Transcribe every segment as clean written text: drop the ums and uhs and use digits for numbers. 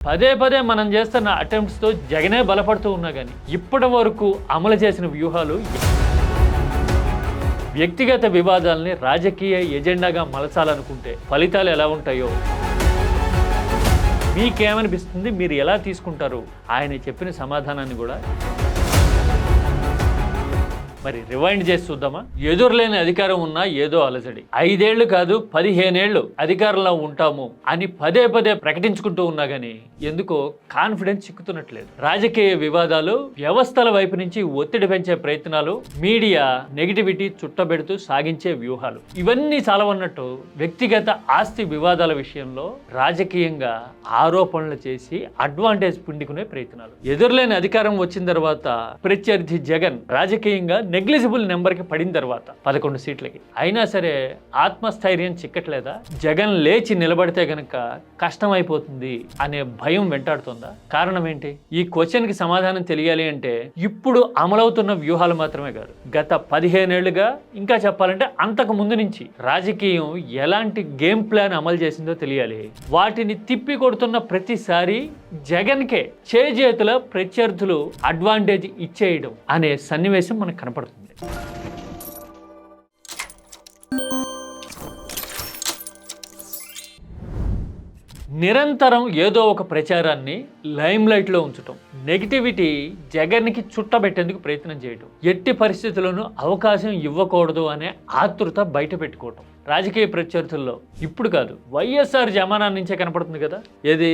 పదే పదే మనం చేస్తున్న అటెంప్ట్స్తో జగనే బలపడుతూ ఉన్నా కానీ ఇప్పటి వరకు అమలు చేసిన వ్యూహాలు వ్యక్తిగత వివాదాలని రాజకీయ ఎజెండాగా మలచాలనుకుంటే ఫలితాలు ఎలా ఉంటాయో మీకేమనిపిస్తుంది, మీరు ఎలా తీసుకుంటారు? ఆయన చెప్పిన సమాధానాన్ని కూడా మరి రివైండ్ చేసి చూద్దామా? ఎదురులేని అధికారం ఉన్నా ఏదో అలజడి. 5 ఏళ్లు కాదు 15 ఏళ్లు అధికారంలో ఉంటాము అని పదే పదే ప్రకటించుకుంటూ ఉన్నా గానీ ఎందుకో కాన్ఫిడెన్స్ చిక్కుతున్నట్లేదు. రాజకీయ వివాదాలు, వ్యవస్థల వైపు నుంచి ఒత్తిడి పెంచే ప్రయత్నాలు, మీడియా నెగిటివిటీ చుట్టబెడుతూ సాగించే వ్యూహాలు, ఇవన్నీ చాలవన్నట్టు వ్యక్తిగత ఆస్తి వివాదాల విషయంలో రాజకీయంగా ఆరోపణలు చేసి అడ్వాంటేజ్ పిండుకునే ప్రయత్నాలు. ఎదురులేని అధికారం వచ్చిన తర్వాత ప్రత్యర్థి జగన్ రాజకీయంగా నెగ్లిజిబుల్ నెంబర్కి పడిన తర్వాత 11 సీట్లకి అయినా సరే ఆత్మస్థైర్యం చిక్కట్లేదా? జగన్ లేచి నిలబడితే గనక కష్టం అయిపోతుంది అనే భయం వెంటాడుతుందా? కారణం ఏంటి? ఈ క్వశ్చన్కి సమాధానం తెలియాలి అంటే ఇప్పుడు అమలవుతున్న వ్యూహాలు మాత్రమే కాదు, గత 15 ఏళ్లుగా, ఇంకా చెప్పాలంటే అంతకు ముందు నుంచి రాజకీయం ఎలాంటి గేమ్ ప్లాన్ అమలు చేసిందో తెలియాలి. వాటిని తిప్పి కొడుతున్న ప్రతిసారి జగన్కే చేజేతుల ప్రత్యర్థులు అడ్వాంటేజ్ ఇచ్చేయడం అనే సన్నివేశం మనకు కనపడుతుంది. నిరంతరం ఏదో ఒక ప్రచారాన్ని లైమ్ లైట్లో ఉంచటం, నెగిటివిటీ జగన్కి చుట్టబెట్టేందుకు ప్రయత్నం చేయటం, ఎట్టి పరిస్థితుల్లోనూ అవకాశం ఇవ్వకూడదు అనే ఆతృత బయట పెట్టుకోవటం రాజకీయ ప్రత్యర్థుల్లో ఇప్పుడు కాదు, వైఎస్ఆర్ జమానా నుంచే కనపడుతుంది కదా. ఏది?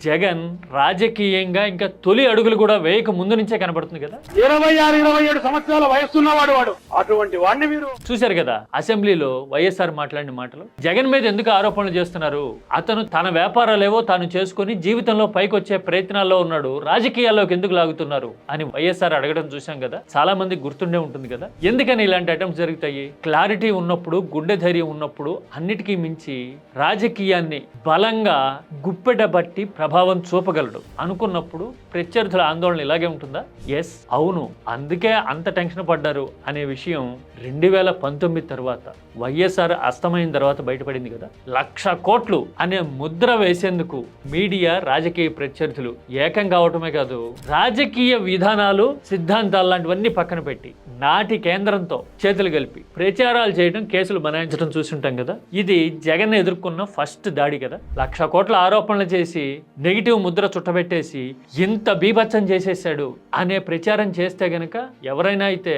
జగన్ రాజకీయంగా ఇంకా తొలి అడుగులు కూడా వేయక ముందు నుంచే కనపడుతుంది కదా. 26-27 సంవత్సరాల వయస్సున్నవాడు వాడు, అటువంటి వాడిని మీరు చూశారు కదా. అసెంబ్లీలో వైఎస్ఆర్ మాట్లాడిన మాటలు. జగన్ మీద ఎందుకు ఆరోపణలు చేస్తున్నారు? అతను తన వ్యాపారాలేవో తాను చేసుకుని జీవితంలో పైకి వచ్చే ప్రయత్నాల్లో ఉన్నాడు, రాజకీయాల్లోకి ఎందుకు లాగుతున్నారు అని వైఎస్ఆర్ అడగడం చూశాం కదా. చాలా మంది గుర్తుండే ఉంటుంది కదా. ఎందుకని ఇలాంటి అటెంప్ట్స్ జరుగుతాయి? క్లారిటీ ఉన్నప్పుడు, గుండె ధైర్యం ఉన్నప్పుడు, అన్నిటికీ మించి రాజకీయాన్ని బలంగా గుప్పెట బట్టి ప్రభావం చూపగలడు అనుకున్నప్పుడు ప్రత్యర్థుల ఆందోళన ఇలాగే ఉంటుందా? ఎస్, అవును. అందుకే అంత టెన్షన్ పడ్డారు అనే విషయం 2019 తర్వాత వైఎస్ఆర్ అస్తమైన తర్వాత బయటపడింది కదా. 1,00,000 కోట్లు అనే ముద్ర వేసేందుకు మీడియా, రాజకీయ ప్రత్యర్థులు ఏకం కావటమే కాదు, రాజకీయ విధానాలు, సిద్ధాంతాలు లాంటివన్నీ పక్కన పెట్టి నాటి కేంద్రంతో చేతులు కలిపి ప్రచారాలు చేయడం, కేసులు బనాయించడం చూస్తుంటాం కదా. ఇది జగన్ ఎదుర్కొన్న ఫస్ట్ దాడి కదా. 1,00,000 కోట్ల ఆరోపణలు చేసి నెగిటివ్ ముద్ర చుట్టబెట్టేసి ఇంత బీభత్సం చేసేసాడు అనే ప్రచారం చేస్తే గనక ఎవరైనా అయితే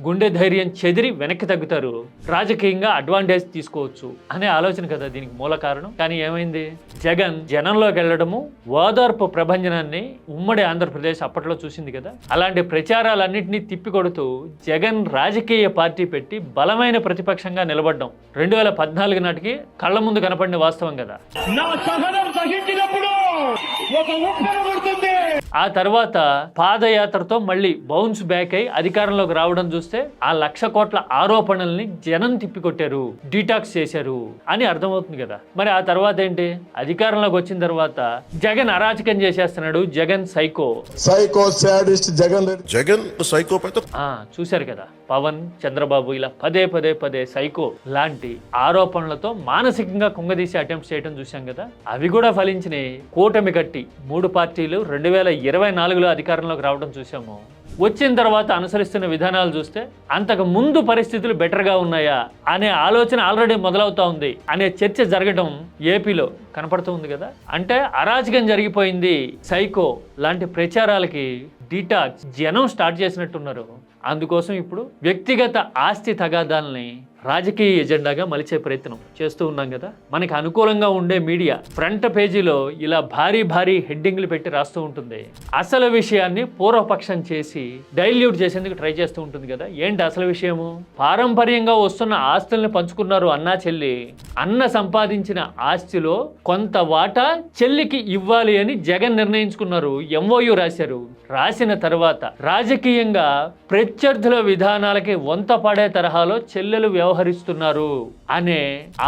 గుండె ధైర్యం చెదిరి వెనక్కి తగ్గుతారు, రాజకీయంగా అడ్వాంటేజ్ తీసుకోవచ్చు అనే ఆలోచన కదా దీనికి మూల కారణం. కానీ ఏమైంది? జగన్ జనంలోకి వెళ్ళడము, ఓదార్పు ప్రభంజనాన్ని ఉమ్మడి ఆంధ్రప్రదేశ్ అప్పట్లో చూసింది కదా. అలాంటి ప్రచారాలన్నింటినీ తిప్పికొడుతూ జగన్ రాజకీయ పార్టీ పెట్టి బలమైన ప్రతిపక్షంగా నిలబడ్డం 2014 నాటికి కళ్ళ ముందు కనపడిన వాస్తవం కదా. ఆ తర్వాత పాదయాత్రతో మళ్ళీ బౌన్స్ బ్యాక్ అయి అధికారంలోకి రావడం చూస్తే ఆ 1,00,000 కోట్ల ఆరోపణల్ని జనం తిప్పికొట్టారు, డీటాక్స్ చేశారు అని అర్థమవుతుంది కదా. మరి ఆ తర్వాత ఏంటి? అధికారంలోకి వచ్చిన తర్వాత జగన్ అరాచకం చేసేస్తున్నాడు, Jagan psycho sadist, Jagan psychopath. చూశారు కదా. పవన్, చంద్రబాబు ఇలా పదే సైకో లాంటి ఆరోపణలతో మానసికంగా కుంగదీసి అటెంప్ట్ చేయడం చూశాం కదా. అవి కూడా ఫలించినాయి. కూటమి కట్టి 3 పార్టీలు 2024లో అధికారంలోకి రావడం చూసాము. వచ్చిన తర్వాత అనుసరిస్తున్న విధానాలు చూస్తే అంతకు ముందు పరిస్థితులు బెటర్గా ఉన్నాయా అనే ఆలోచన ఆల్రెడీ మొదలవుతా ఉంది అనే చర్చ జరగడం ఏపీలో కనపడుతూ ఉంది కదా. అంటే అరాజకం జరిగిపోయింది, సైకో లాంటి ప్రచారాలకి డీటాక్స్ జనం స్టార్ట్ చేసినట్టున్నారు. అందుకోసం ఇప్పుడు వ్యక్తిగత ఆస్తి తగాదాలని రాజకీయ ఎజెండాగా మలిచే ప్రయత్నం చేస్తూ ఉన్నాం కదా. మనకి అనుకూలంగా ఉండే మీడియా ఫ్రంట్ పేజీలో ఇలా భారీ హెడ్డింగ్లు పెట్టి రాస్తూ ఉంటుంది. అసలు విషయాన్ని పూర్వపక్షం చేసి డైల్యూట్ చేసేందుకు ట్రై చేస్తూ ఉంటుంది కదా. ఏంటి అసలు విషయము? పారంపర్యంగా వస్తున్న ఆస్తుల్ని పంచుకున్నారు అన్నా చెల్లి. అన్న సంపాదించిన ఆస్తిలో కొంత వాటా చెల్లికి ఇవ్వాలి అని జగన్ నిర్ణయించుకున్నారు, MOU రాశారు. రాసిన తర్వాత రాజకీయంగా ప్రత్యర్థుల విధానాలకి వంత పడే తరహాలో చెల్లెలు వ్యవహరిస్తున్నారు అనే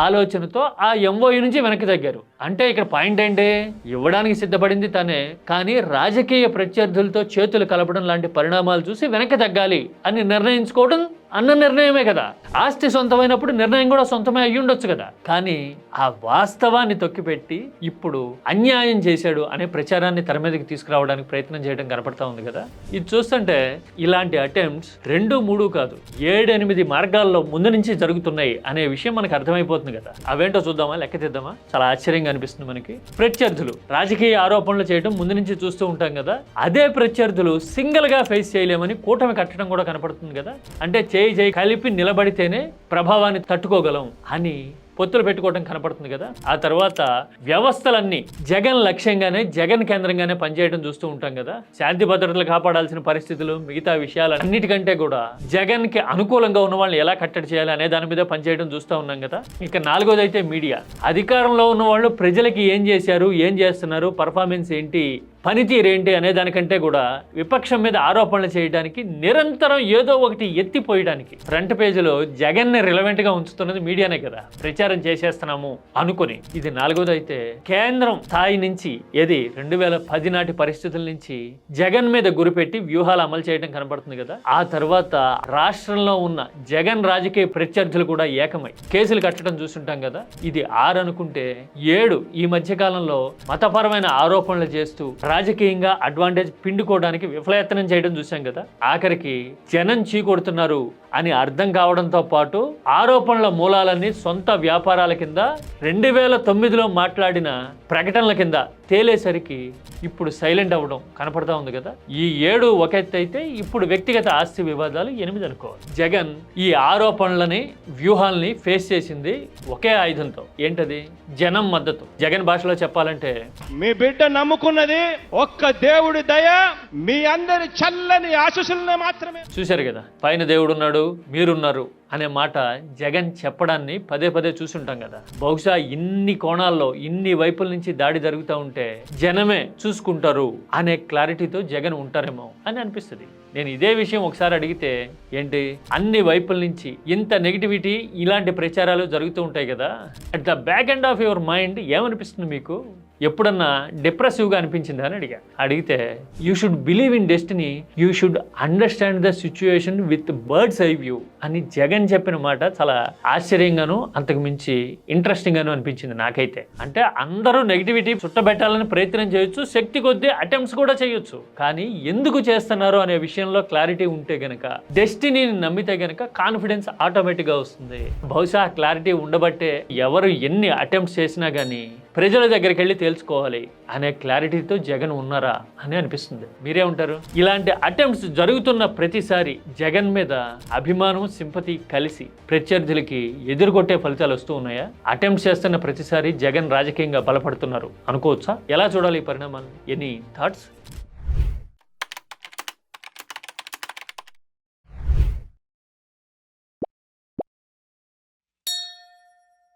ఆలోచనతో ఆ MOU నుంచి వెనక్కి తగ్గారు. అంటే ఇక్కడ పాయింట్ ఏంటి? ఇవ్వడానికి సిద్ధపడింది తనే, కానీ రాజకీయ ప్రత్యర్థులతో చేతులు కలపడం లాంటి పరిణామాలు చూసి వెనక్కి తగ్గాలి అని నిర్ణయించుకోవడం అన్న నిర్ణయమే కదా. ఆస్తి సొంతమైనప్పుడు నిర్ణయం కూడా సొంతమే అయ్యి ఉండొచ్చు కదా. కానీ ఆ వాస్తవాన్ని తొక్కిపెట్టి ఇప్పుడు అన్యాయం చేశాడు అనే ప్రచారాన్ని తెర మీదకి తీసుకురావడానికి ప్రయత్నం చేయడం కనపడతా ఉంది కదా. ఇది చూస్తుంటే ఇలాంటి అటెంప్ట్స్ 2, 3 కాదు, 7, 8 మార్గాల్లో ముందు నుంచి జరుగుతున్నాయి అనే విషయం మనకు అర్థమైపోతుంది కదా. అవేంటో చూద్దామా, లెక్క తీద్దామా? చాలా ఆశ్చర్యంగా అనిపిస్తుంది మనకి. ప్రత్యర్థులు రాజకీయ ఆరోపణలు చేయడం ముందు నుంచి చూస్తూ ఉంటాం కదా. అదే ప్రత్యర్థులు సింగిల్ గా ఫేస్ చేయలేమని కూటమి కట్టడం కూడా కనపడుతుంది కదా. అంటే చేయి కలిపి నిలబడితేనే ప్రభావాన్ని తట్టుకోగలం అని పొత్తులు పెట్టుకోవడం కనపడుతుంది కదా. ఆ తర్వాత వ్యవస్థలన్నీ జగన్ లక్ష్యంగానే, జగన్ కేంద్రంగానే పనిచేయడం చూస్తూ ఉంటాం కదా. శాంతి భద్రతలు కాపాడాల్సిన పరిస్థితులు, మిగతా విషయాలు అన్నిటికంటే కూడా జగన్ కి అనుకూలంగా ఉన్న వాళ్ళని ఎలా కట్టడి చేయాలి అనే దాని మీద పనిచేయడం చూస్తూ ఉన్నాం కదా. ఇక 4వది అయితే మీడియా. అధికారంలో ఉన్న వాళ్ళు ప్రజలకి ఏం చేశారు, ఏం చేస్తున్నారు, పర్ఫార్మెన్స్ ఏంటి, పనితీరేంటి అనే దానికంటే కూడా విపక్షం మీద ఆరోపణలు చేయడానికి, నిరంతరం ఏదో ఒకటి ఎత్తిపోయడానికి ఫ్రంట్ పేజీలో జగన్ని రిలవెంట్ గా ఉంచుతున్నది మీడియానే కదా. ప్రచారం చేసేస్తున్నాము అనుకుని. ఇది 4వది అయితే కేంద్రం స్థాయి నుంచి, ఏది 2010 నాటి పరిస్థితుల నుంచి జగన్ మీద గురిపెట్టి వ్యూహాలు అమలు చేయడం కనబడుతుంది కదా. ఆ తర్వాత రాష్ట్రంలో ఉన్న జగన్ రాజకీయ ప్రత్యర్థులు కూడా ఏకమై కేసులు కట్టడం చూస్తుంటాం కదా. ఇది 6 అనుకుంటే 7 ఈ మధ్య కాలంలో మతపరమైన ఆరోపణలు చేస్తూ రాజకీయంగా అడ్వాంటేజ్ పిండుకోవడానికి విఫలయత్నం చేయడం చూసాం కదా. ఆఖరికి జనం చీకొడుతున్నారు అని అర్థం కావడంతో పాటు ఆరోపణల మూలాలన్నీ సొంత వ్యాపారాల కింద 2009లో మాట్లాడిన ప్రకటనల కింద తేలేసరికి ఇప్పుడు సైలెంట్ అవ్వడం కనపడతా ఉంది కదా. ఈ 7 ఒక ఎత్తు అయితే ఇప్పుడు వ్యక్తిగత ఆస్తి వివాదాలు 8 అనుకోవాలి. జగన్ ఈ ఆరోపణలని, వ్యూహాల్ని ఫేస్ చేసింది ఒకే ఆయుధంతో. ఏంటది? జనం మద్దతు. జగన్ భాషలో చెప్పాలంటే, మీ బిడ్డ నమ్ముకున్నది ఒక్క దేవుడి దయ, మీ అందరి చల్లని ఆశీస్సులనే మాత్రమే. చూశారు కదా, పైన దేవుడున్నాడు, మీరున్నారు అనే మాట జగన్ చెప్పడాన్ని పదే పదే చూసుంటాం కదా. బహుశా ఇన్ని కోణాల్లో, ఇన్ని వైపుల నుంచి దాడి జరుగుతూ ఉంటే జనమే చూసుకుంటారు అనే క్లారిటీతో జగన్ ఉంటారేమో అని అనిపిస్తుంది. నేను ఇదే విషయం ఒకసారి అడిగితే, ఏంటి అన్ని వైపుల నుంచి ఇంత నెగిటివిటీ, ఇలాంటి ప్రచారాలు జరుగుతూ ఉంటాయి కదా, at the back end of your mind ఏమనిపిస్తుంది మీకు? ఎప్పుడన్నా డిప్రెసివ్గా అనిపించిందా అని అడిగితే you should believe in destiny, you should understand the situation with bird's eye view అని జగన్ చెప్పిన మాట చాలా ఆశ్చర్యంగాను, అంతకు మించి ఇంట్రెస్టింగ్ గాను అనిపించింది నాకైతే. అంటే అందరూ నెగిటివిటీ చుట్టబెట్టాలని ప్రయత్నం చేయొచ్చు, శక్తి కొద్దీ అటెంప్ట్స్ కూడా చేయొచ్చు. కానీ ఎందుకు చేస్తున్నారు అనే విషయంలో క్లారిటీ ఉంటే గనక, డెస్టినీని నమ్మితే గనక కాన్ఫిడెన్స్ ఆటోమేటిక్గా వస్తుంది. బహుశా క్లారిటీ ఉండబట్టే ఎవరు ఎన్ని అటెంప్ట్స్ చేసినా కానీ ప్రజల దగ్గరికి వెళ్ళి తెలుసుకోవాలి అనే క్లారిటీతో జగన్ ఉన్నారా అని అనిపిస్తుంది. మీరే ఉంటారు? ఇలాంటి అటెంప్ట్స్ జరుగుతున్న ప్రతిసారి జగన్ మీద అభిమానం, సింపతి కలిసి ప్రత్యర్థులకి ఎదుర్కొట్టే ఫలితాలు వస్తూ ఉన్నాయా? అటెంప్ట్స్ చేస్తున్న ప్రతిసారి జగన్ రాజకీయంగా బలపడుతున్నారు అనుకోవచ్చా? ఎలా చూడాలి ఈ పరిణామాలు? Any thoughts?